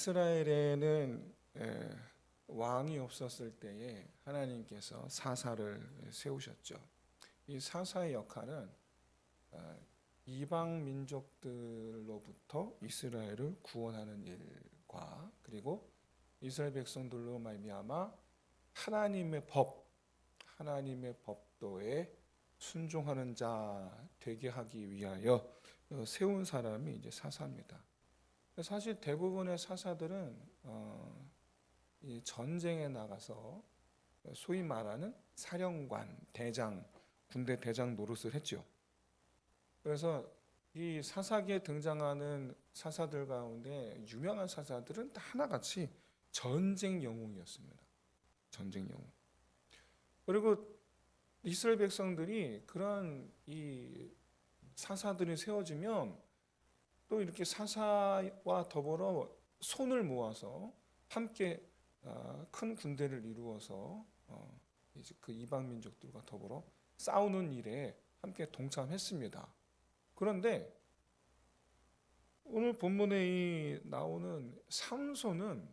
이스라엘에는 왕이 없었을 때에 하나님께서 사사를 세우셨죠. 이 사사의 역할은 이방 민족들로부터 이스라엘을 구원하는 일과 그리고 이스라엘 백성들로 말미암아 하나님의 법도에 순종하는 자 되게 하기 위하여 세운 사람이 이제 사사입니다. 사실 대부분의 사사들은 이 전쟁에 나가서 소위 말하는 사령관, 대장, 군대 대장 노릇을 했죠. 그래서 이 사사기에 등장하는 사사들 가운데 유명한 사사들은 다 하나같이 전쟁 영웅이었습니다. 전쟁 영웅. 그리고 이스라엘 백성들이 그런 이 사사들이 세워지면 또 이렇게 사사와 더불어 손을 모아서 함께 큰 군대를 이루어서 이제 그 이방 민족들과 더불어 싸우는 일에 함께 동참했습니다. 그런데 오늘 본문에 나오는 삼손은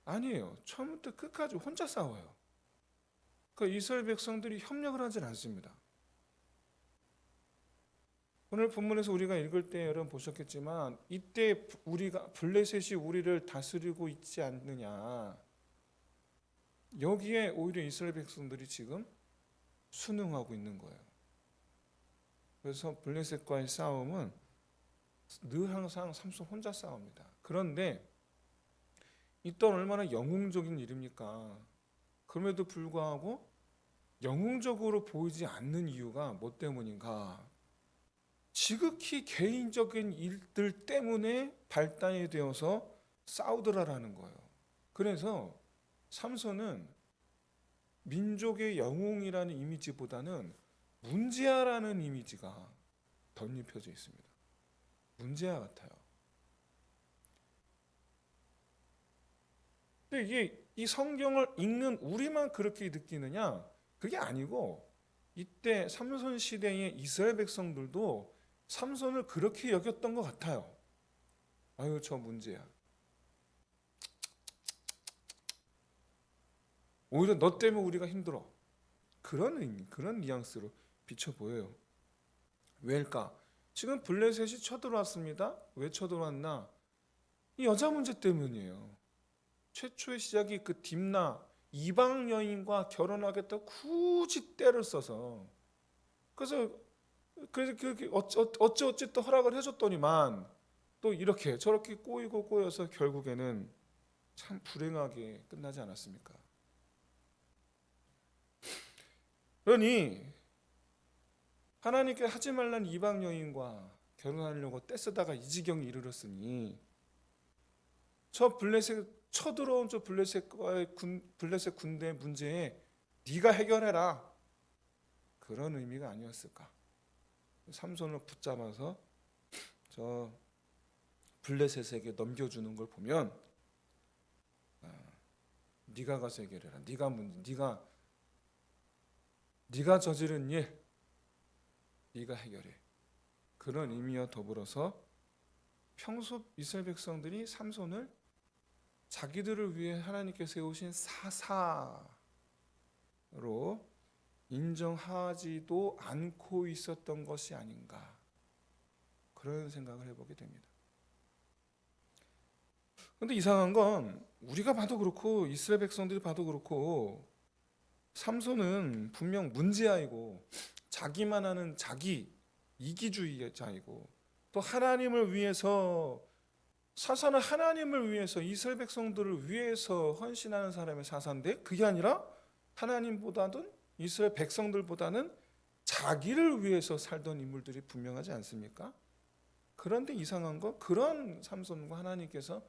아니에요. 처음부터 끝까지 혼자 싸워요. 그 이스라엘 백성들이 협력을 하질 않습니다. 오늘 본문에서 우리가 읽을 때 여러분 보셨겠지만 이때 우리가 블레셋이 우리를 다스리고 있지 않느냐, 여기에 오히려 이스라엘 백성들이 지금 순응하고 있는 거예요. 그래서 블레셋과의 싸움은 늘 항상 삼손 혼자 싸웁니다. 그런데 이 또한 얼마나 영웅적인 일입니까? 그럼에도 불구하고 영웅적으로 보이지 않는 이유가 뭐 때문인가? 지극히 개인적인 일들 때문에 발단이 되어서 싸우더라라는 거예요. 그래서 삼손은 민족의 영웅이라는 이미지보다는 문제아라는 이미지가 덧입혀져 있습니다. 문제아 같아요. 근데 이게 이 성경을 읽는 우리만 그렇게 느끼느냐? 그게 아니고 이때 삼손 시대의 이스라엘 백성들도 삼손을 그렇게 여겼던 것 같아요. 아유, 저 문제야. 오히려 너 때문에 우리가 힘들어. 그런 의미, 그런 뉘앙스로 비춰 보여요. 왜일까? 지금 블레셋이 쳐들어왔습니다. 왜 쳐들어왔나? 이 여자 문제 때문이에요. 최초의 시작이 그 딥나 이방 여인과 결혼하겠다 굳이 때를 써서, 그래서 어찌 또 허락을 해줬더니만 또 이렇게 저렇게 꼬여서 결국에는 참 불행하게 끝나지 않았습니까? 그러니 하나님께 하지 말란 이방 여인과 결혼하려고 떼쓰다가 이 지경에 이르렀으니 저 블레셋 쳐들어온 저 블레셋 군대 문제에 네가 해결해라, 그런 의미가 아니었을까? 삼손을 붙잡아서 저 블레셋에게 넘겨주는 걸 보면 네가 가서 해결해라. 네가 저지른 일 네가 해결해. 그런 의미와 더불어서 평소 이스라엘 백성들이 삼손을 자기들을 위해 하나님께 세우신 사사로 인정하지도 않고 있었던 것이 아닌가, 그런 생각을 해보게 됩니다. 그런데 이상한 건 우리가 봐도 그렇고 이스라엘 백성들이 봐도 그렇고 삼손은 분명 문제아이고 자기만 하는 자기 이기주의자이고 또 하나님을 위해서, 사사는 하나님을 위해서 이스라엘 백성들을 위해서 헌신하는 사람의 사사인데 그게 아니라 하나님보다는 이스라엘 백성들보다는 자기를 위해서 살던 인물들이 분명하지 않습니까? 그런데 이상한 거, 그런 삼손과 하나님께서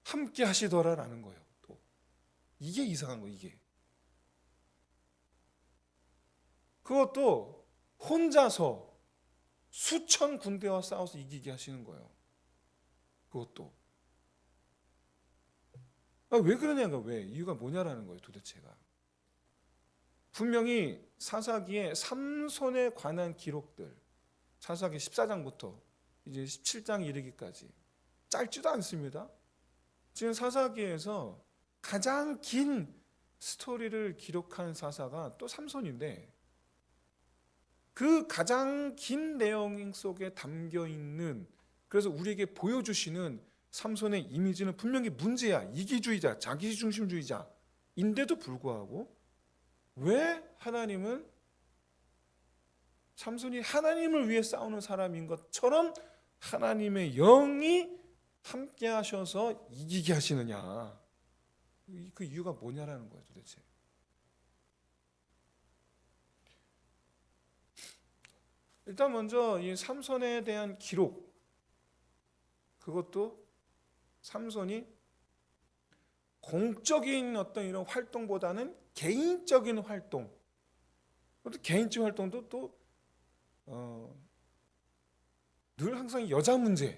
함께 하시더라라는 거예요. 또 이게 이상한 거, 이게. 그것도 혼자서 수천 군대와 싸워서 이기게 하시는 거예요. 그것도. 왜 그러냐가, 왜? 이유가 뭐냐라는 거예요, 도대체가. 분명히 사사기에 삼손에 관한 기록들, 사사기 14장부터 이제 17장 이르기까지 짧지도 않습니다. 지금 사사기에서 가장 긴 스토리를 기록한 사사가 또 삼손인데, 그 가장 긴 내용 속에 담겨 있는, 그래서 우리에게 보여주시는 삼손의 이미지는 분명히 문제야. 이기주의자, 자기중심주의자인데도 불구하고 왜 하나님은 삼손이 하나님을 위해 싸우는 사람인 것처럼 하나님의 영이 함께 하셔서 이기게 하시느냐. 그 이유가 뭐냐라는 거예요, 도대체. 일단 먼저 이 삼손에 대한 기록, 그것도 삼손이 공적인 어떤 이런 활동보다는 개인적인 활동, 또 개인적 활동도 또 늘 항상 여자 문제로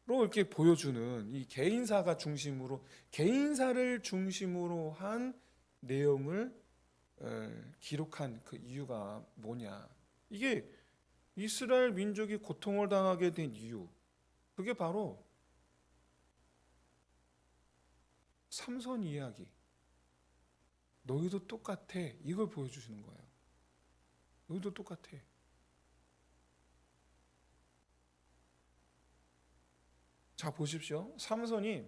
이렇게 보여주는 이 개인사가 중심으로, 개인사를 중심으로 한 내용을 기록한 그 이유가 뭐냐. 이게 이스라엘 민족이 고통을 당하게 된 이유, 그게 바로 삼손 이야기, 너희도 똑같아, 이걸 보여주시는 거예요. 너희도 똑같아. 자, 보십시오. 삼손이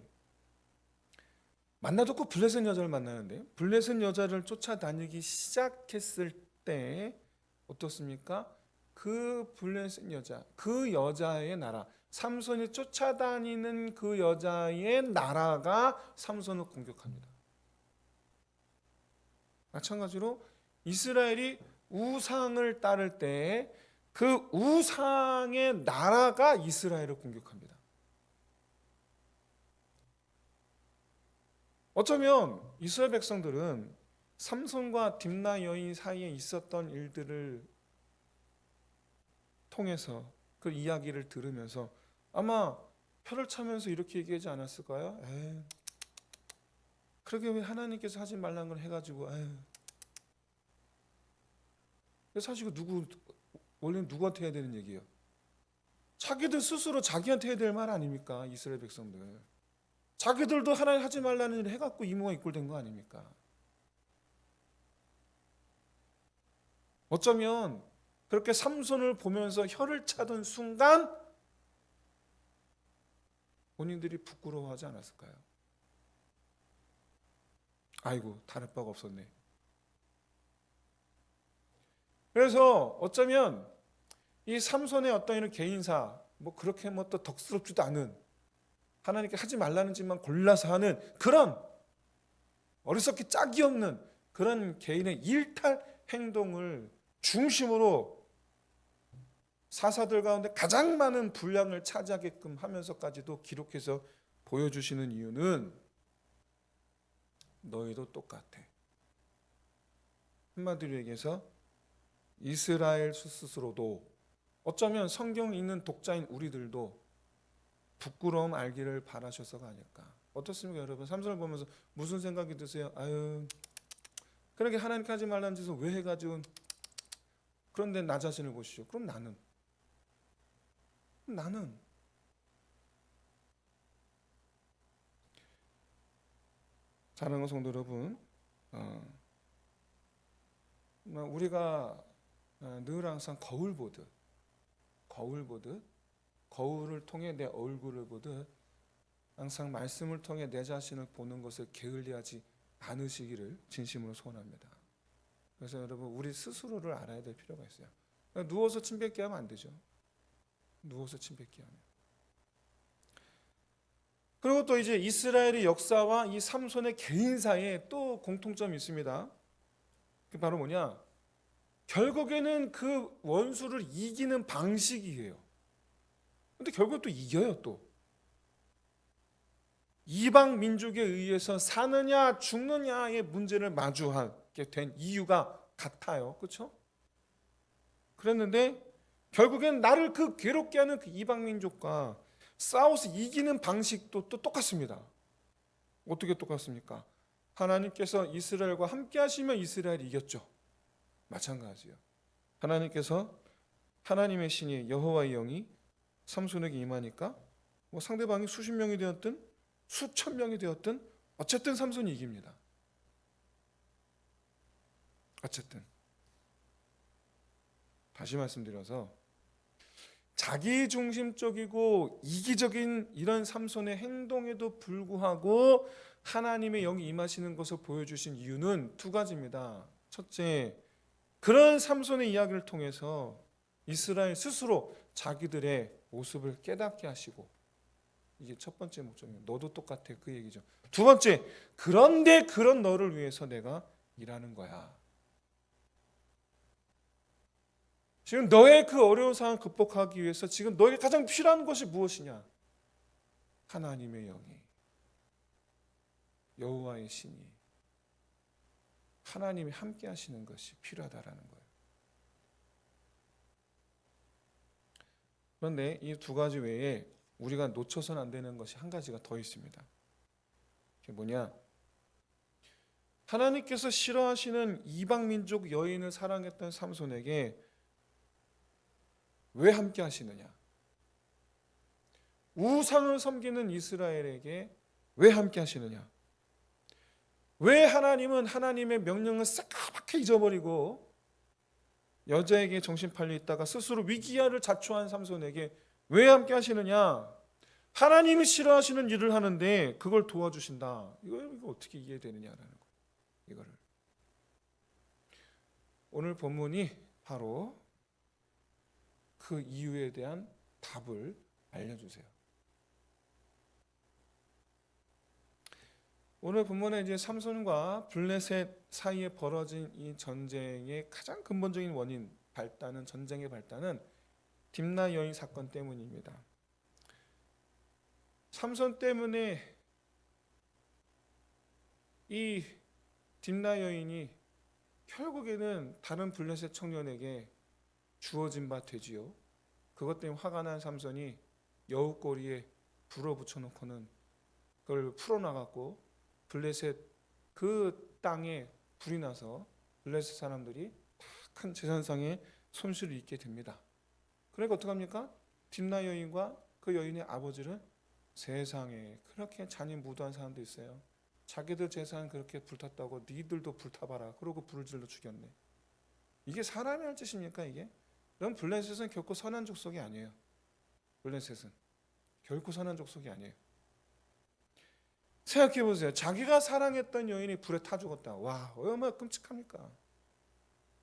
만나도 꼭 블레셋 여자를 만나는데, 블레셋 여자를 쫓아다니기 시작했을 때 어떻습니까? 그 블레셋 여자, 그 여자의 나라, 삼손이 쫓아다니는 그 여자의 나라가 삼손을 공격합니다. 마찬가지로 이스라엘이 우상을 따를 때 그 우상의 나라가 이스라엘을 공격합니다. 어쩌면 이스라엘 백성들은 삼손과 딥나 여인 사이에 있었던 일들을 통해서, 그 이야기를 들으면서 아마 혀를 차면서 이렇게 얘기하지 않았을까요? 에이, 그러게 왜 하나님께서 하지 말라는 걸 해가지고, 에이. 사실 이거 원래는 누구한테 해야 되는 얘기예요? 자기들 스스로 자기한테 해야 될 말 아닙니까? 이스라엘 백성들. 자기들도 하나님 하지 말라는 일을 해갖고 이모가 이꼴된 거 아닙니까? 어쩌면 그렇게 삼손을 보면서 혀를 차던 순간 본인들이 부끄러워하지 않았을까요? 아이고, 다를 바가 없었네. 그래서 어쩌면 이 삼손의 어떤 이런 개인사, 뭐 그렇게 뭐 또 덕스럽지도 않은, 하나님께 하지 말라는 짓만 골라서 하는 그런 어리석기 짝이 없는 그런 개인의 일탈 행동을 중심으로 사사들 가운데 가장 많은 분량을 차지하게끔 하면서까지도 기록해서 보여주시는 이유는 너희도 똑같아. 한마디로 얘기해서 이스라엘 스스로도, 어쩌면 성경 읽는 독자인 우리들도 부끄러움 알기를 바라셔서가 아닐까. 어떻습니까, 여러분? 삼손을 보면서 무슨 생각이 드세요? 아유, 그렇게 하나님께 하지 말라는 짓을 왜 해가지고. 그런데 나 자신을 보시죠. 그럼 나는 사랑하는 성도 여러분, 우리가 늘 항상 거울 보듯 거울을 통해 내 얼굴을 보듯 항상 말씀을 통해 내 자신을 보는 것을 게을리하지 않으시기를 진심으로 소원합니다. 그래서 여러분, 우리 스스로를 알아야 될 필요가 있어요. 누워서 침 뱉기 하면 안 되죠. 누워서 침 뱉기 하면. 그리고 또 이제 이스라엘의 역사와 이 삼손의 개인사에 또 공통점이 있습니다. 그게 바로 뭐냐? 결국에는 그 원수를 이기는 방식이에요. 근데 결국 또 이겨요. 또 이방 민족에 의해서 사느냐 죽느냐의 문제를 마주하게 된 이유가 같아요. 그렇죠? 그랬는데 결국엔 나를 그 괴롭게 하는 그 이방 민족과 싸워서 이기는 방식도 또 똑같습니다. 어떻게 똑같습니까? 하나님께서 이스라엘과 함께 하시면 이스라엘이 이겼죠. 마찬가지예요. 하나님께서, 하나님의 신이, 여호와의 영이 삼손에게 임하니까 뭐 상대방이 수십 명이 되었든 수천 명이 되었든 어쨌든 삼손이 이깁니다. 어쨌든 다시 말씀드려서 자기중심적이고 이기적인 이런 삼손의 행동에도 불구하고 하나님의 영이 임하시는 것을 보여주신 이유는 두 가지입니다. 첫째, 그런 삼손의 이야기를 통해서 이스라엘 스스로 자기들의 모습을 깨닫게 하시고, 이게 첫 번째 목적이에요. 너도 똑같아, 그 얘기죠. 두 번째, 그런데 그런 너를 위해서 내가 일하는 거야. 지금 너의 그 어려운 상황을 극복하기 위해서 지금 너에게 가장 필요한 것이 무엇이냐? 하나님의 영이, 여호와의 신이, 하나님이 함께 하시는 것이 필요하다라는 거예요. 그런데 이 두 가지 외에 우리가 놓쳐서는 안 되는 것이 한 가지가 더 있습니다. 그게 뭐냐? 하나님께서 싫어하시는 이방 민족 여인을 사랑했던 삼손에게 왜 함께 하시느냐? 우상을 섬기는 이스라엘에게 왜 함께 하시느냐? 왜 하나님은 하나님의 명령을 새까맣게 잊어버리고 여자에게 정신 팔려 있다가 스스로 위기야를 자초한 삼손에게 왜 함께 하시느냐? 하나님이 싫어하시는 일을 하는데 그걸 도와주신다. 이거 어떻게 이해되느냐라는 거. 이거를 오늘 본문이 바로 그 이유에 대한 답을 알려주세요. 오늘 본문에 이제 삼손과 블레셋 사이에 벌어진 이 전쟁의 가장 근본적인 원인, 전쟁의 발단은 딥나 여인 사건 때문입니다. 삼손 때문에 이 딥나 여인이 결국에는 다른 블레셋 청년에게 주어진 바 되지요. 그것 때문에 화가 난 삼손이 여우꼬리에 불어 붙여놓고는 그걸 풀어나갔고 블레셋 그 땅에 불이 나서 블레셋 사람들이 큰 재산상의 손실을 입게 됩니다. 그러니까 어떡합니까? 딥나 여인과 그 여인의 아버지는 세상에 그렇게 잔인무도한 사람도 있어요. 자기들 재산 그렇게 불탔다고 니들도 불타봐라. 그러고 불을 질러 죽였네. 이게 사람이 할 짓입니까 이게? 그럼 블레셋은 결코 선한 족속이 아니에요. 블레셋은 결코 선한 족속이 아니에요. 생각해 보세요. 자기가 사랑했던 여인이 불에 타 죽었다. 와, 얼마나 끔찍합니까?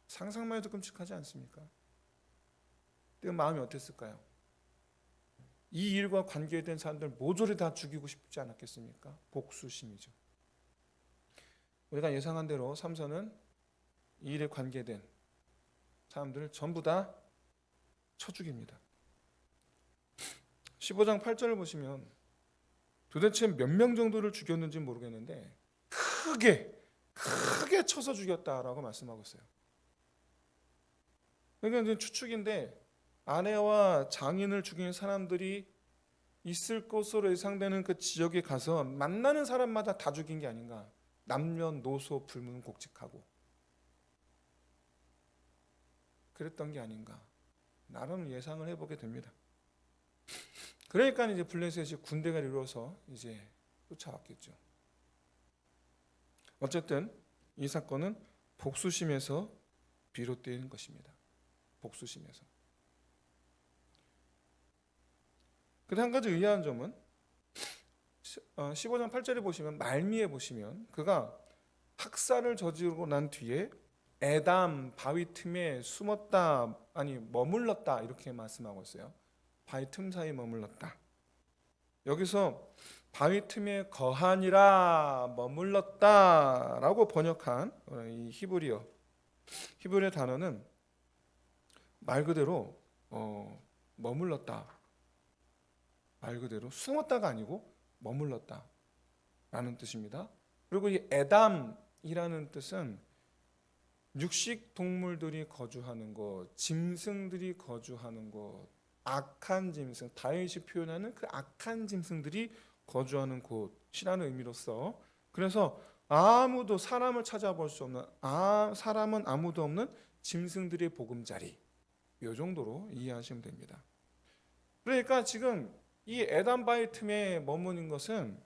상상만 해도 끔찍하지 않습니까? 그 마음이 어땠을까요? 이 일과 관계된 사람들 모조리 다 죽이고 싶지 않았겠습니까? 복수심이죠. 우리가 예상한 대로 삼손은 이 일에 관계된 사람들을 전부 다 쳐 죽입니다. 15장 8절을 보시면 도대체 몇 명 정도를 죽였는지 모르겠는데 크게 쳐서 죽였다라고 말씀하고 있어요. 그러니까 추측인데 아내와 장인을 죽인 사람들이 있을 것으로 예상되는 그 지역에 가서 만나는 사람마다 다 죽인 게 아닌가. 남녀노소 불문곡직하고 그랬던 게 아닌가. 나름 예상을 해보게 됩니다. 그러니까 이제 블레셋이 군대가 이루어서 이제 쫓아왔겠죠. 어쨌든 이 사건은 복수심에서 비롯된 것입니다. 복수심에서. 근데 한 가지 의아한 점은 15장 8절에 보시면 말미에 보시면 그가 학살을 저지르고 난 뒤에 에담 바위 틈에 숨었다 머물렀다 이렇게 말씀하고 있어요. 바위 틈 사이에 머물렀다. 여기서 바위 틈에 거하니라 머물렀다라고 번역한 이 히브리어 단어는 말 그대로 머물렀다. 말 그대로 숨었다가 아니고 머물렀다라는 뜻입니다. 그리고 이 에담이라는 뜻은 육식 동물들이 거주하는 것, 짐승들이 거주하는 것, 악한 짐승, 다윗이 표현하는 그 악한 짐승들이 거주하는 곳이라는 의미로서 그래서 아무도 사람을 찾아볼 수 없는 사람은 아무도 없는 짐승들의 보금자리 이 정도로 이해하시면 됩니다. 그러니까 지금 이 에담 바위 틈에 머무는 것은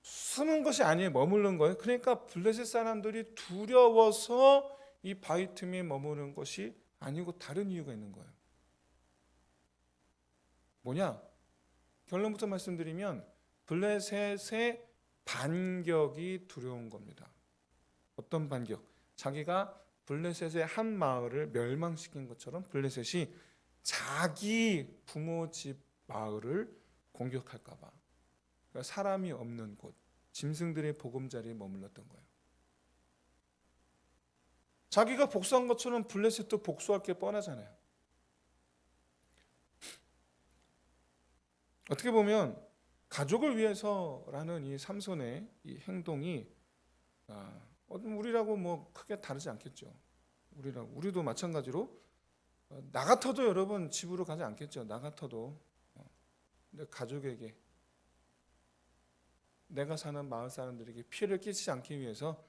숨은 것이 아니에요. 머무른 거예요. 그러니까 블레셋 사람들이 두려워서 이 바위 틈에 머무는 것이 아니고 다른 이유가 있는 거예요. 뭐냐? 결론부터 말씀드리면 블레셋의 반격이 두려운 겁니다. 어떤 반격? 자기가 블레셋의 한 마을을 멸망시킨 것처럼 블레셋이 자기 부모 집 마을을 공격할까 봐. 그러니까 사람이 없는 곳, 짐승들의 보금자리에 머물렀던 거예요. 자기가 복수한 것처럼 블레셋도 복수할 게 뻔하잖아요. 어떻게 보면 가족을 위해서라는 이 삼손의 이 행동이 우리라고 뭐 크게 다르지 않겠죠. 우리도 마찬가지로 나 같아도 여러분 집으로 가지 않겠죠. 나 같아도 내 가족에게, 내가 사는 마을 사람들에게 피해를 끼치지 않기 위해서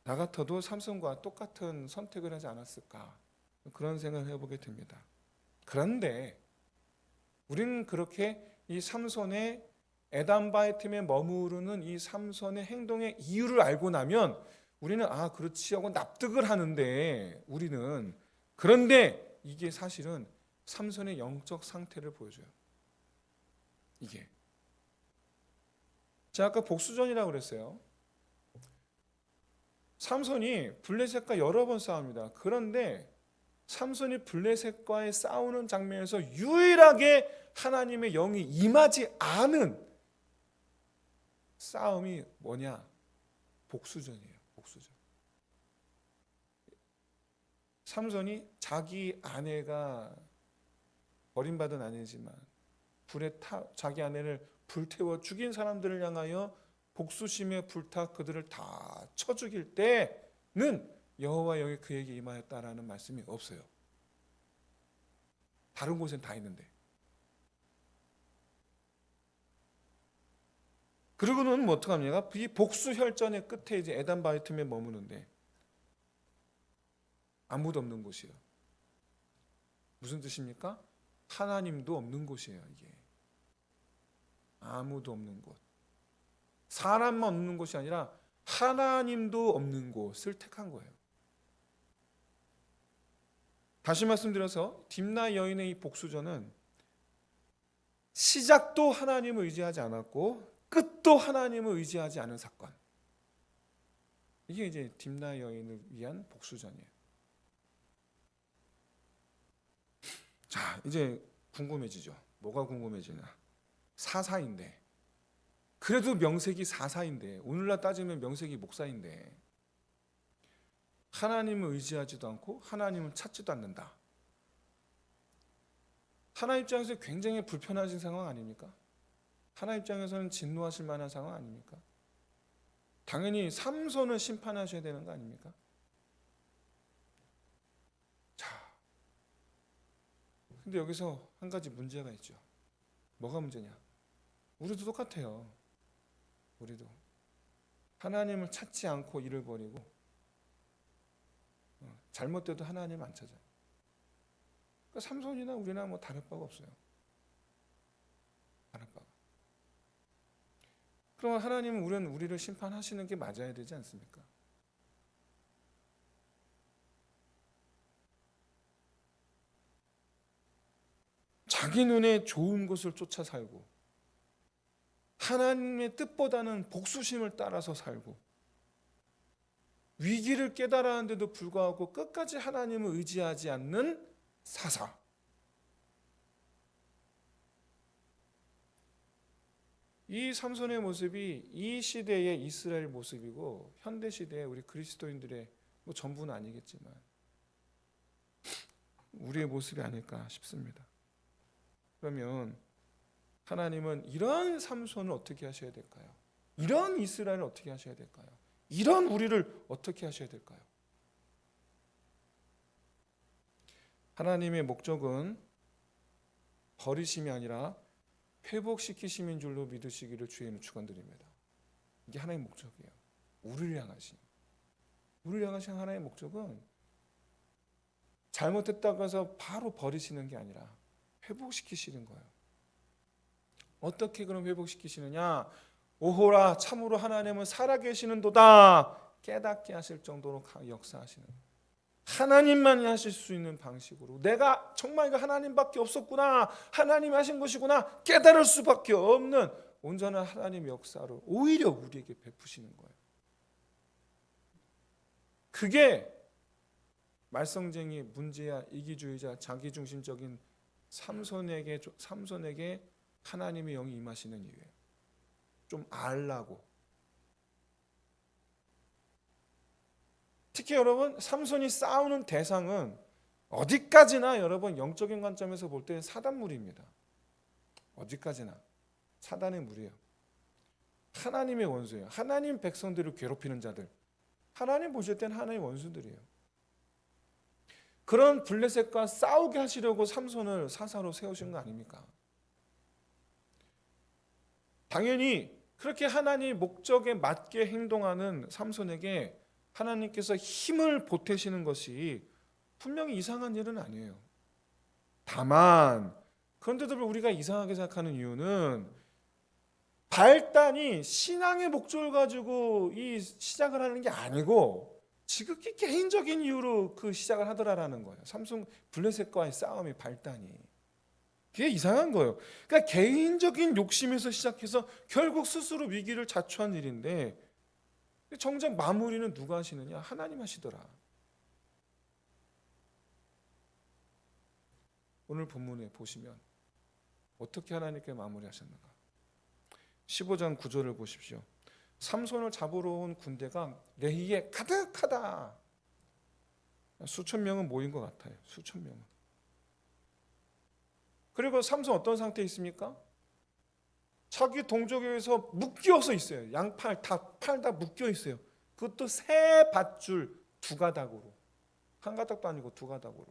나 같아도 삼손과 똑같은 선택을 하지 않았을까, 그런 생각을 해보게 됩니다. 그런데 우리는 그렇게 이 삼손의 에단 바위 틈에 머무르는 이 삼손의 행동의 이유를 알고 나면 우리는 그렇지 하고 납득을 하는데, 그런데 이게 사실은 삼손의 영적 상태를 보여줘요. 이게 제가 아까 복수전이라고 그랬어요. 삼손이 블레셋과 여러 번 싸웁니다. 그런데 삼손이 블레셋과의 싸우는 장면에서 유일하게 하나님의 영이 임하지 않은 싸움이 뭐냐? 복수전이에요. 복수전. 삼손이 자기 아내가 버림받은 아내지만 자기 아내를 불태워 죽인 사람들을 향하여 복수심에 불타 그들을 다 쳐 죽일 때는 여호와 영이 그에게 임하였다라는 말씀이 없어요. 다른 곳엔 다 있는데. 그리고는 뭐 어떡합니까? 이 복수 혈전의 끝에 이제 에단 바위 틈에 머무는데 아무도 없는 곳이에요. 무슨 뜻입니까? 하나님도 없는 곳이에요. 이게 아무도 없는 곳, 사람만 없는 곳이 아니라 하나님도 없는 곳을 택한 거예요. 다시 말씀드려서 딥나 여인의 이 복수전은 시작도 하나님을 의지하지 않았고 끝도 하나님을 의지하지 않은 사건. 이게 이제 딥나 여인을 위한 복수전이에요. 자, 이제 궁금해지죠. 뭐가 궁금해지나? 사사인데, 그래도 명색이 사사인데, 오늘날 따지면 명색이 목사인데 하나님을 의지하지도 않고 하나님을 찾지도 않는다. 하나님 입장에서 굉장히 불편하신 상황 아닙니까? 하나님 입장에서는 진노하실 만한 상황 아닙니까? 당연히 삼손을 심판하셔야 되는 거 아닙니까? 자, 근데 여기서 한 가지 문제가 있죠. 뭐가 문제냐? 우리도 똑같아요. 우리도 하나님을 찾지 않고 일을 벌이고 잘못돼도 하나님 안 찾아요. 그러니까 삼손이나 우리나 뭐 다를 바가 없어요. 다를 바가. 그럼 하나님은 우리를 심판하시는 게 맞아야 되지 않습니까? 자기 눈에 좋은 것을 쫓아 살고 하나님의 뜻보다는 복수심을 따라서 살고 위기를 깨달았는데도 불구하고 끝까지 하나님을 의지하지 않는 사사. 이 삼손의 모습이 이 시대의 이스라엘 모습이고 현대 시대의 우리 그리스도인들의 뭐 전부는 아니겠지만 우리의 모습이 아닐까 싶습니다. 그러면 하나님은 이런 삼손을 어떻게 하셔야 될까요? 이런 이스라엘을 어떻게 하셔야 될까요? 이런 우리를 어떻게 하셔야 될까요? 하나님의 목적은 버리심이 아니라 회복시키심인 줄로 믿으시기를 주의 축원드립니다. 이게 하나님의 목적이에요. 우리를 향하신 하나님의 목적은 잘못했다고 해서 바로 버리시는 게 아니라 회복시키시는 거예요. 어떻게 그럼 회복시키시느냐? 오호라 참으로 하나님은 살아계시는도다 깨닫게 하실 정도로 역사하시는, 하나님만이 하실 수 있는 방식으로 내가 정말 이거 하나님밖에 없었구나, 하나님이 하신 것이구나 깨달을 수밖에 없는 온전한 하나님의 역사를 오히려 우리에게 베푸시는 거예요. 그게 말썽쟁이, 문제야, 이기주의자, 자기중심적인 삼손에게 하나님의 영이 임하시는 이유예요. 좀 알라고. 특히 여러분, 삼손이 싸우는 대상은 어디까지나 여러분 영적인 관점에서 볼 때는 사단물입니다. 어디까지나 사단의 물이에요. 하나님의 원수예요. 하나님 백성들을 괴롭히는 자들, 하나님 보실 때는 하나님의 원수들이에요. 그런 블레셋과 싸우게 하시려고 삼손을 사사로 세우신 거 아닙니까? 당연히 그렇게 하나님 목적에 맞게 행동하는 삼손에게 하나님께서 힘을 보태시는 것이 분명히 이상한 일은 아니에요. 다만 그런데도 우리가 이상하게 생각하는 이유는 발단이 신앙의 목적을 가지고 이 시작을 하는 게 아니고 지극히 개인적인 이유로 그 시작을 하더라라는 거예요. 삼손 블레셋과의 싸움의 발단이. 그게 이상한 거예요. 그러니까 개인적인 욕심에서 시작해서 결국 스스로 위기를 자초한 일인데 정작 마무리는 누가 하시느냐? 하나님 하시더라. 오늘 본문에 보시면 어떻게 하나님께 마무리하셨는가? 15장 9절을 보십시오. 삼손을 잡으러 온 군대가 레히에 가득하다. 수천 명은 모인 것 같아요. 수천 명은. 그리고 삼손 어떤 상태에 있습니까? 자기 동족에서 묶여서 있어요. 양팔 팔 다 묶여 있어요. 그것도 세 밧줄 두 가닥으로. 한 가닥도 아니고 두 가닥으로.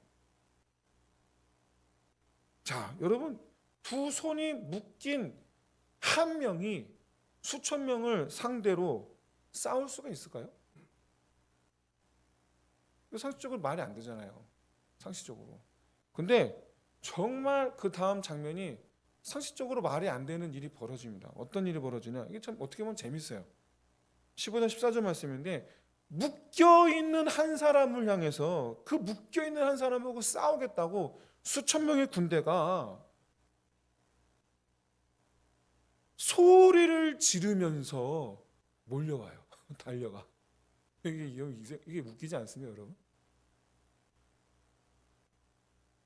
자, 여러분, 두 손이 묶인 한 명이 수천 명을 상대로 싸울 수가 있을까요? 상식적으로 말이 안 되잖아요. 상식적으로. 근데 정말 그 다음 장면이 상식적으로 말이 안 되는 일이 벌어집니다. 어떤 일이 벌어지냐? 이게 참 어떻게 보면 재밌어요. 15절 14절 말씀인데 묶여있는 한 사람을 향해서 그 묶여있는 한 사람하고 싸우겠다고 수천 명의 군대가 소리를 지르면서 몰려와요. 달려가. 이게 웃기지 않습니까, 여러분?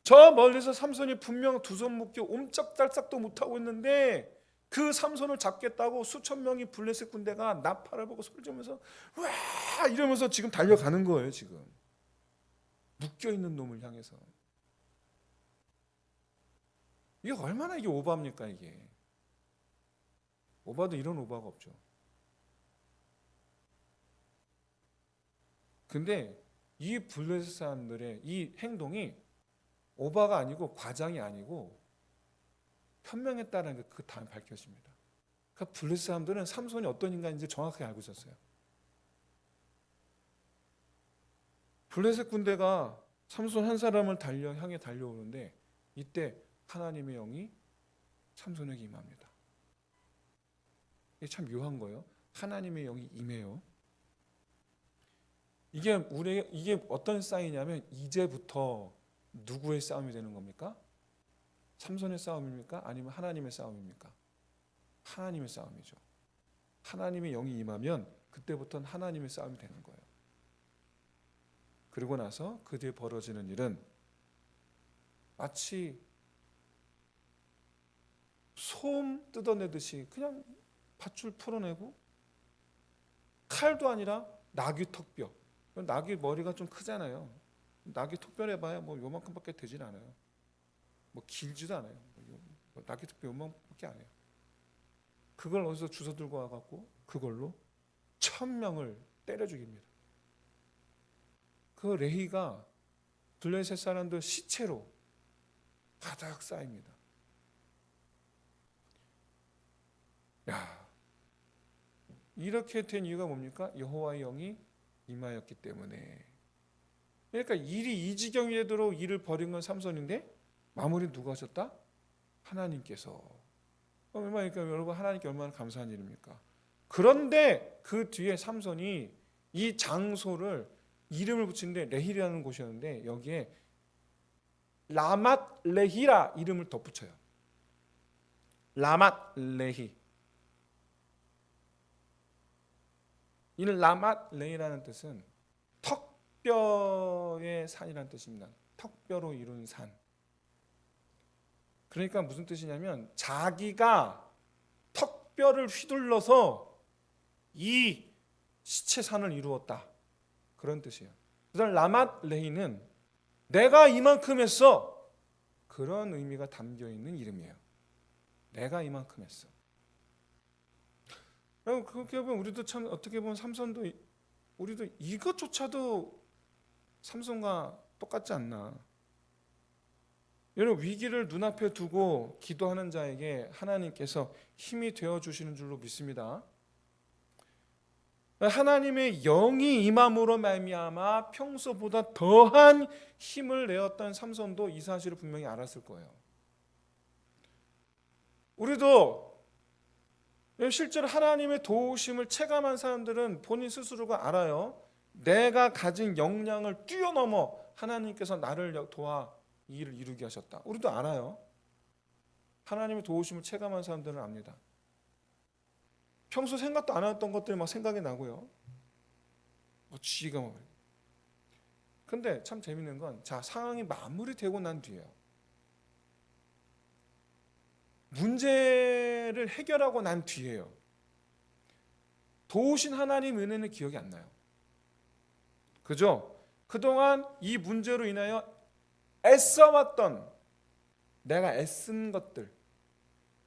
저 멀리서 삼손이 분명 두 손 묶여 옴짝달싹도 못하고 있는데 그 삼손을 잡겠다고 수천 명이 블레셋 군대가 나팔을 보고 소리 지르면서 와 이러면서 지금 달려가는 거예요. 지금 묶여있는 놈을 향해서. 이게 얼마나 이게 오바입니까? 이게 오바도 이런 오바가 없죠. 근데 이 블레셋 사람들의 이 행동이 오바가 아니고 과장이 아니고 현명했다는 게 그 다음에 밝혀집니다. 그러니까 블레셋 사람들은 삼손이 어떤 인간인지 정확하게 알고 있었어요. 블레셋 군대가 삼손 한 사람을 향해 달려오는데 이때 하나님의 영이 삼손에게 임합니다. 이게 참 묘한 거예요. 하나님의 영이 임해요. 이게 어떤 사인이냐면 이제부터 누구의 싸움이 되는 겁니까? 삼손의 싸움입니까? 아니면 하나님의 싸움입니까? 하나님의 싸움이죠. 하나님의 영이 임하면 그때부터는 하나님의 싸움이 되는 거예요. 그리고 나서 그 뒤에 벌어지는 일은 마치 솜 뜯어내듯이 그냥 밧줄 풀어내고 칼도 아니라 나귀 턱뼈. 나귀 머리가 좀 크잖아요. 나귀 턱뼈 해봐야 뭐 요만큼밖에 되진 않아요. 뭐 길지도 않아요. 나귀 턱뼈 요만큼밖에 안 해요. 그걸 어디서 주워 들고 와갖고 그걸로 1000명을 때려 죽입니다. 그 레히가 블레셋 사람들 시체로 가득 쌓입니다. 야, 이렇게 된 이유가 뭡니까? 여호와의 영이 임하였기 때문에. 그러니까 일이 이 지경이 되도록 일을 벌인 건 삼손인데 마무리 누가 하셨다? 하나님께서. 그러니까 여러분 하나님께 얼마나 감사한 일입니까? 그런데 그 뒤에 삼손이 이 장소를 이름을 붙이는데 레히라는 곳이었는데 여기에 라맛 레히라 이름을 덧붙여요. 라맛 레히. 이 라맛 레히라는 뜻은 턱뼈의 산이라는 뜻입니다. 턱뼈로 이룬 산. 그러니까 무슨 뜻이냐면 자기가 턱뼈를 휘둘러서 이 시체산을 이루었다. 그런 뜻이에요. 그래서 라맛 레히는 내가 이만큼 했어. 그런 의미가 담겨 있는 이름이에요. 내가 이만큼 했어. 그렇게 보면 우리도 참 어떻게 보면 삼손도 우리도 이것조차도 삼손과 똑같지 않나. 여러분 위기를 눈앞에 두고 기도하는 자에게 하나님께서 힘이 되어 주시는 줄로 믿습니다. 하나님의 영이 임함으로 말미암아 평소보다 더한 힘을 내었던 삼손도 이 사실을 분명히 알았을 거예요. 우리도 실제로 하나님의 도우심을 체감한 사람들은 본인 스스로가 알아요. 내가 가진 역량을 뛰어넘어 하나님께서 나를 도와 이 일을 이루게 하셨다. 우리도 알아요. 하나님의 도우심을 체감한 사람들은 압니다. 평소 생각도 안 했던 것들이 막 생각이 나고요. 쥐가 막. 근데 참 재밌는 건 상황이 마무리되고 난 뒤에요. 문제를 해결하고 난 뒤에요. 도우신 하나님 은혜는 기억이 안 나요. 그죠? 그동안 이 문제로 인하여 애써왔던 내가 애쓴 것들,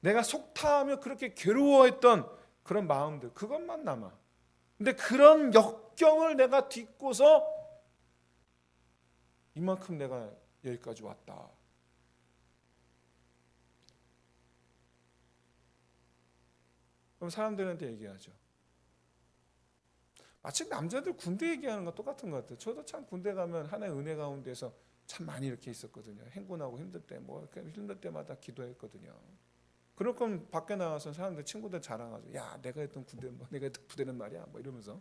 내가 속타하며 그렇게 괴로워했던 그런 마음들, 그것만 남아. 근데 그런 역경을 내가 딛고서 이만큼 내가 여기까지 왔다. 그럼 사람들한테 얘기하죠. 마치 남자들 군대 얘기하는 거 똑같은 것 같아요. 저도 참 군대 가면 하나의 은혜 가운데서 참 많이 이렇게 있었거든요. 행군하고 힘들 때, 힘들 때마다 기도했거든요. 그럴 거면 밖에 나가서 사람들 친구들 자랑하죠. 야, 내가 했던 군대, 내가 했던 부대는 말이야, 이러면서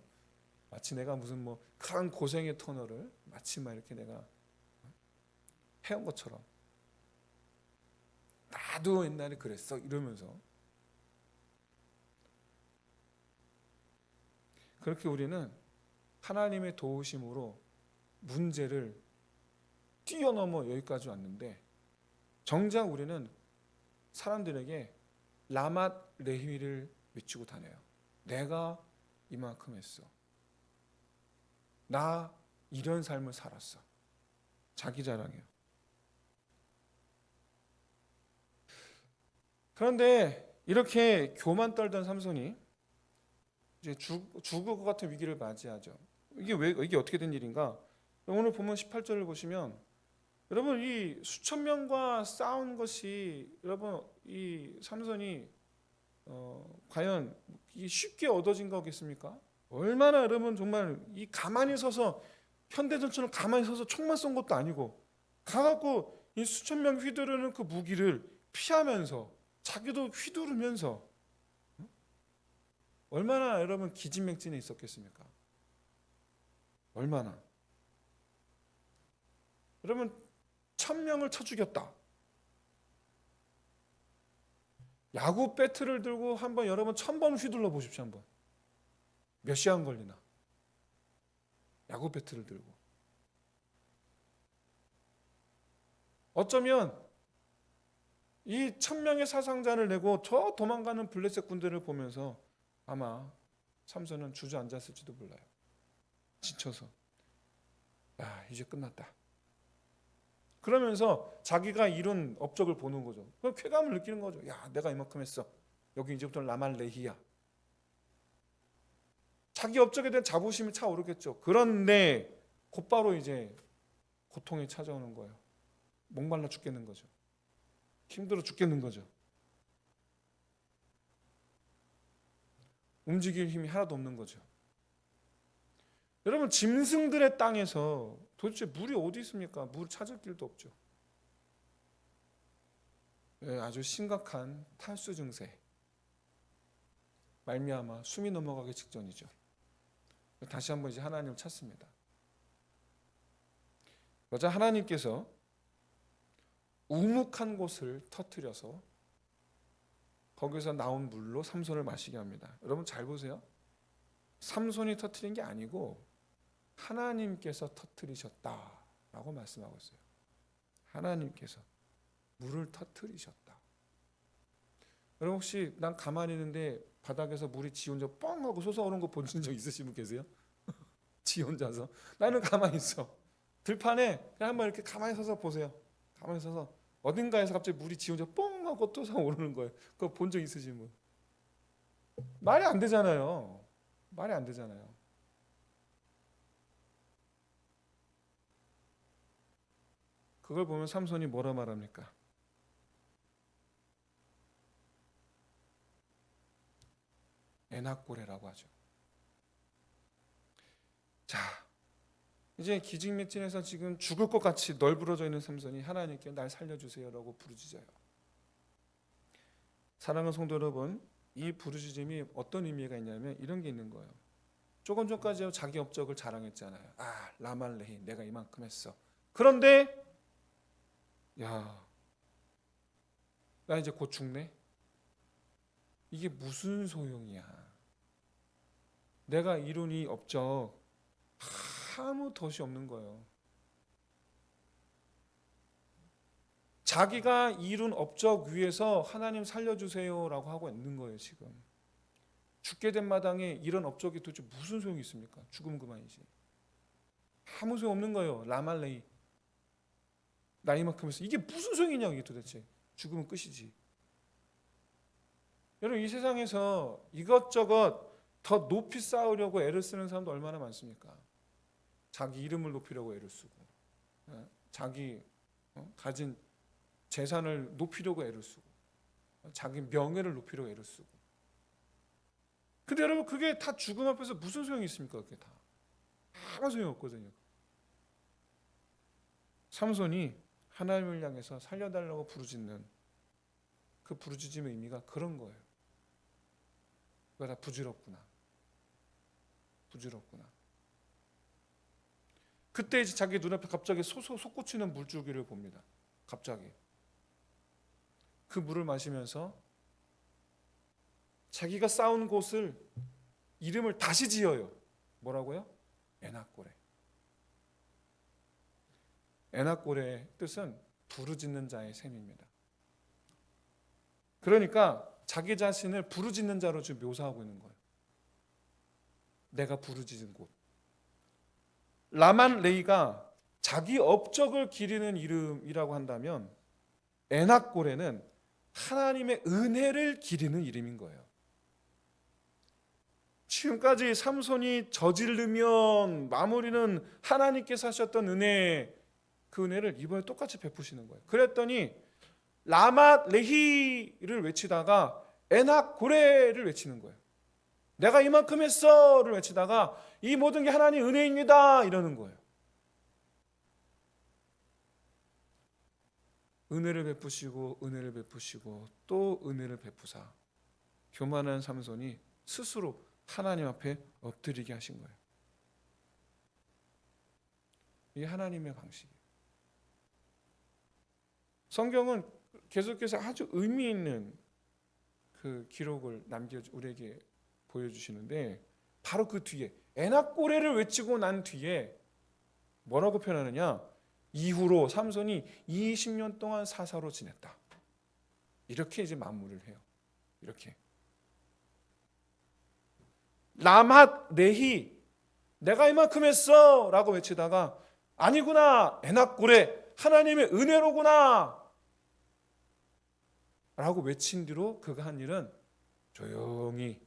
마치 내가 무슨 큰 고생의 터널을 마치 이렇게 내가 해온 것처럼 나도 옛날에 그랬어 이러면서 그렇게 우리는 하나님의 도우심으로 문제를 뛰어넘어 여기까지 왔는데 정작 우리는 사람들에게 라맛 레히를 외치고 다녀요. 내가 이만큼 했어. 나 이런 삶을 살았어. 자기 자랑이에요. 그런데 이렇게 교만 떨던 삼손이 이제 죽을 것 같은 위기를 맞이하죠. 이게 어떻게 된 일인가? 오늘 보면 18절을 보시면 여러분 이 수천 명과 싸운 것이 여러분 이 삼손이 과연 쉽게 얻어진 거겠습니까? 얼마나 여러분 정말 이 가만히 서서 현대전처럼 가만히 서서 총만 쏜 것도 아니고 가갖고 이 수천 명 휘두르는 그 무기를 피하면서 자기도 휘두르면서 얼마나 여러분 기진맥진에 있었겠습니까? 얼마나 여러분 1000명을 쳐 죽였다. 야구 배트를 들고 한번 여러분 1000번 휘둘러 보십시오. 한번 몇 시간 걸리나? 야구 배트를 들고 어쩌면 이 1000명의 사상자를 내고 저 도망가는 블레셋 군대를 보면서 아마 삼손은 주저앉았을지도 몰라요. 지쳐서 이제 끝났다. 그러면서 자기가 이룬 업적을 보는 거죠. 그 쾌감을 느끼는 거죠. 야, 내가 이만큼 했어. 여기 이제부터는 라맛 레히야. 자기 업적에 대한 자부심이 차오르겠죠. 그런데 곧바로 이제 고통이 찾아오는 거예요. 목말라 죽겠는 거죠. 힘들어 죽겠는 거죠. 움직일 힘이 하나도 없는 거죠. 여러분 짐승들의 땅에서 도대체 물이 어디 있습니까? 물 찾을 길도 없죠. 아주 심각한 탈수 증세 말미암아 숨이 넘어가기 직전이죠. 다시 한번 이제 하나님을 찾습니다. 그러자 하나님께서 우묵한 곳을 터뜨려서 거기서 나온 물로 삼손을 마시게 합니다. 여러분 잘 보세요. 삼손이 터뜨린 게 아니고 하나님께서 터뜨리셨다라고 말씀하고 있어요. 하나님께서 물을 터뜨리셨다. 여러분 혹시 난 가만히 있는데 바닥에서 물이 지 혼자 뻥 하고 솟아오르는 거 보신 적 있으신 분 계세요? 지 혼자서. 나는 가만히 있어. 들판에 그냥 한번 이렇게 가만히 서서 보세요. 가만히 서서 어딘가에서 갑자기 물이 지 혼자 뻥 하고 또 솟아오르는 거예요. 그거 본 적 있으신 분? 말이 안 되잖아요. 말이 안 되잖아요. 그걸 보면 삼손이 뭐라 말합니까? 에낙고레라고 하죠. 자, 이제 기진맥진해서 지금 죽을 것 같이 널브러져 있는 삼손이 하나님께 날 살려주세요라고 부르짖어요. 사랑하는 성도 여러분, 이 부르짖음이 어떤 의미가 있냐면 이런 게 있는 거예요. 조금 전까지 자기 업적을 자랑했잖아요. 라말레히 내가 이만큼 했어. 그런데 야, 나 이제 곧 죽네. 이게 무슨 소용이야. 내가 이룬 이 업적 아무 덫이 없는 거예요. 자기가 이룬 업적 위에서 하나님 살려주세요라고 하고 있는 거예요. 지금 죽게 된 마당에 이런 업적이 도대체 무슨 소용이 있습니까? 죽으면 그만이지. 아무 소용 없는 거예요. 라말레이 나 이만큼 했어. 이게 무슨 소용이냐고. 이게 도대체 죽으면 끝이지. 여러분 이 세상에서 이것저것 더 높이 쌓으려고 애를 쓰는 사람도 얼마나 많습니까? 자기 이름을 높이려고 애를 쓰고 자기 가진 재산을 높이려고 애를 쓰고 자기 명예를 높이려고 애를 쓰고. 근데 여러분 그게 다 죽음 앞에서 무슨 소용이 있습니까? 그게 다 아무 소용이 없거든요. 삼손이 하나님을 향해서 살려달라고 부르짖는 그 부르짖음의 의미가 그런 거예요. 그거 다 부질없구나. 부질없구나. 그때 이제 자기 눈앞에 갑자기 솟구치는 물줄기를 봅니다. 갑자기 그 물을 마시면서 자기가 쌓은 곳을 이름을 다시 지어요. 뭐라고요? 에낙고레. 에낙고레의 뜻은 부르짖는 자의 셈입니다. 그러니까 자기 자신을 부르짖는 자로 지금 묘사하고 있는 거예요. 내가 부르짖은 곳. 라만레이가 자기 업적을 기리는 이름이라고 한다면 에낙고레는 하나님의 은혜를 기리는 이름인 거예요. 지금까지 삼손이 저지르면 마무리는 하나님께서 하셨던 은혜, 그 은혜를 이번에 똑같이 베푸시는 거예요. 그랬더니 라마레히를 외치다가 에낙고레를 외치는 거예요. 내가 이만큼 했어를 외치다가 이 모든 게 하나님 은혜입니다 이러는 거예요. 은혜를 베푸시고 은혜를 베푸시고 또 은혜를 베푸사 교만한 삼손이 스스로 하나님 앞에 엎드리게 하신 거예요. 이게 하나님의 방식이에요. 성경은 계속해서 아주 의미 있는 그 기록을 우리에게 보여주시는데 바로 그 뒤에 에낙고레를 외치고 난 뒤에 뭐라고 표현하느냐? 이후로 삼손이 20년 동안 사사로 지냈다. 이렇게 이제 마무리를 해요. 이렇게 라맛레히 내가 이만큼 했어 라고 외치다가 아니구나 에낙고레 하나님의 은혜로구나 라고 외친 뒤로 그가 한 일은 조용히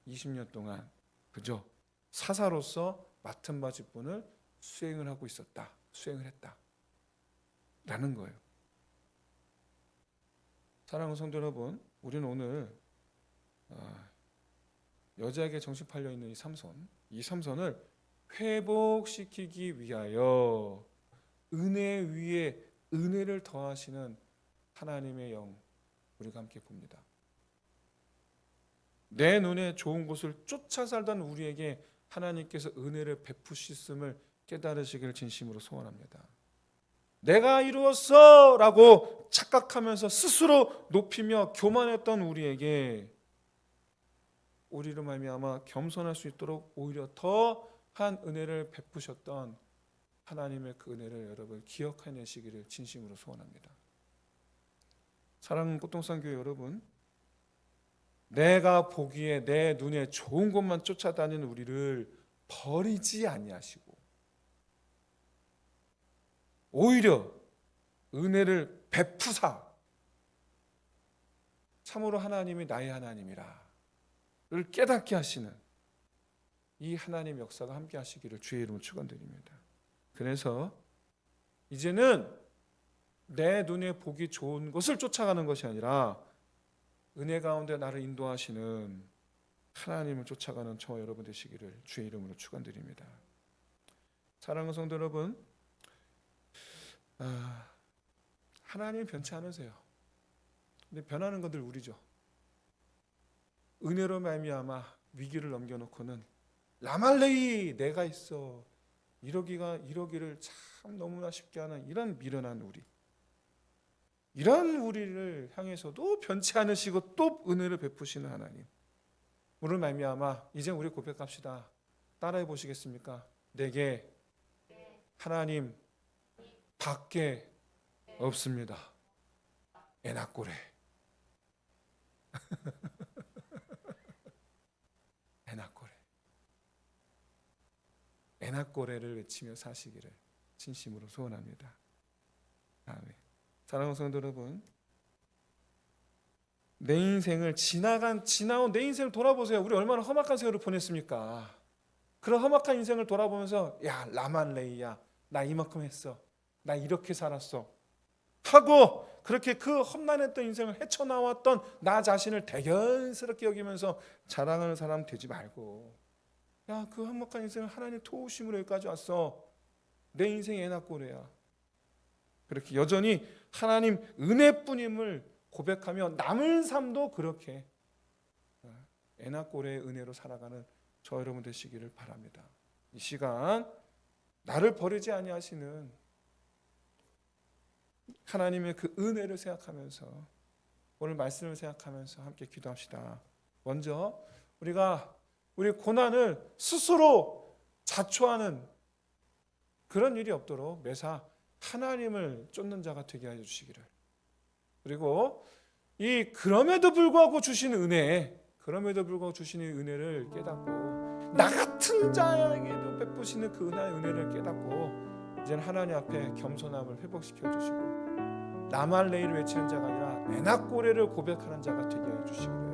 20년 동안 그저 사사로서 맡은 바 직분을 수행을 하고 있었다. 수행을 했다. 라는 거예요. 사랑하는 성도 여러분, 우리는 오늘 여자에게 정신 팔려 있는 이 삼손을 회복시키기 위하여 은혜 위에 은혜를 더하시는 하나님의 영 우리가 함께 봅니다. 내 눈에 좋은 것을 쫓아 살던 우리에게 하나님께서 은혜를 베푸셨음을 깨달으시길 진심으로 소원합니다. 내가 이루었어 라고 착각하면서 스스로 높이며 교만했던 우리에게 우리로 말미암아 겸손할 수 있도록 오히려 더한 은혜를 베푸셨던 하나님의 그 은혜를 여러분 기억해내시기를 진심으로 소원합니다. 사랑하는 꽃동산교회 여러분, 내가 보기에 내 눈에 좋은 것만 쫓아다니는 우리를 버리지 아니하시고 오히려 은혜를 베푸사 참으로 하나님이 나의 하나님이라 를 깨닫게 하시는 이 하나님 역사가 함께 하시기를 주의 이름으로 축원드립니다. 그래서 이제는 내 눈에 보기 좋은 것을 쫓아가는 것이 아니라 은혜 가운데 나를 인도하시는 하나님을 쫓아가는 저와 여러분 되시기를 주의 이름으로 축원드립니다. 사랑하는 성도 여러분, 하나님 변치 않으세요. 근데 변하는 건 늘 우리죠. 은혜로 말미암아 위기를 넘겨놓고는 라말레이 내가 있어 이러기를 참 너무나 쉽게 하는 이런 미련한 우리, 이런 우리를 향해서도 변치 않으시고 또 은혜를 베푸시는 하나님, 오늘 말미암아 이제 우리 고백합시다. 따라해 보시겠습니까? 내게 하나님 밖에 없습니다. 에나꼬레. 에나꼬레를 외치며 사시기를 진심으로 소원합니다. 아멘. 사랑하는 성도 여러분, 내 인생을 지나온 내 인생을 돌아보세요. 우리 얼마나 험악한 세월을 보냈습니까? 그런 험악한 인생을 돌아보면서 야 라만레이야 나 이만큼 했어, 나 이렇게 살았어 하고 그렇게 그 험난했던 인생을 헤쳐나왔던 나 자신을 대견스럽게 여기면서 자랑하는 사람 되지 말고, 야 그 험악한 인생을 하나님 도우심으로 여기까지 왔어, 내 인생이 에나꼬레야, 그렇게 여전히 하나님 은혜뿐임을 고백하며 남은 삶도 그렇게 에나꼬레의 은혜로 살아가는 저 여러분 되시기를 바랍니다. 이 시간 나를 버리지 아니하시는 하나님의 그 은혜를 생각하면서 오늘 말씀을 생각하면서 함께 기도합시다. 먼저 우리가 우리 고난을 스스로 자초하는 그런 일이 없도록 매사 하나님을 쫓는 자가 되게 하여 주시기를, 그리고 이 그럼에도 불구하고 주시는 은혜, 그럼에도 불구하고 주시는 은혜를 깨닫고 나 같은 자에게도 베푸시는 그 은혜를 깨닫고 이제는 하나님 앞에 겸손함을 회복시켜 주시고 라말레이를 외치는 자가 아니라 에나꼬레를 고백하는 자가 되게 하여 주시기를,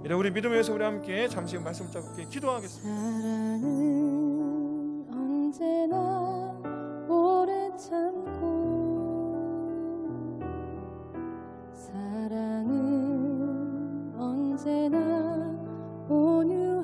이런 우리 믿음에서 우리 함께 잠시 말씀 잡고 기도하겠습니다. 사랑은 언제나 오래 참고, 사랑은 언제나 온유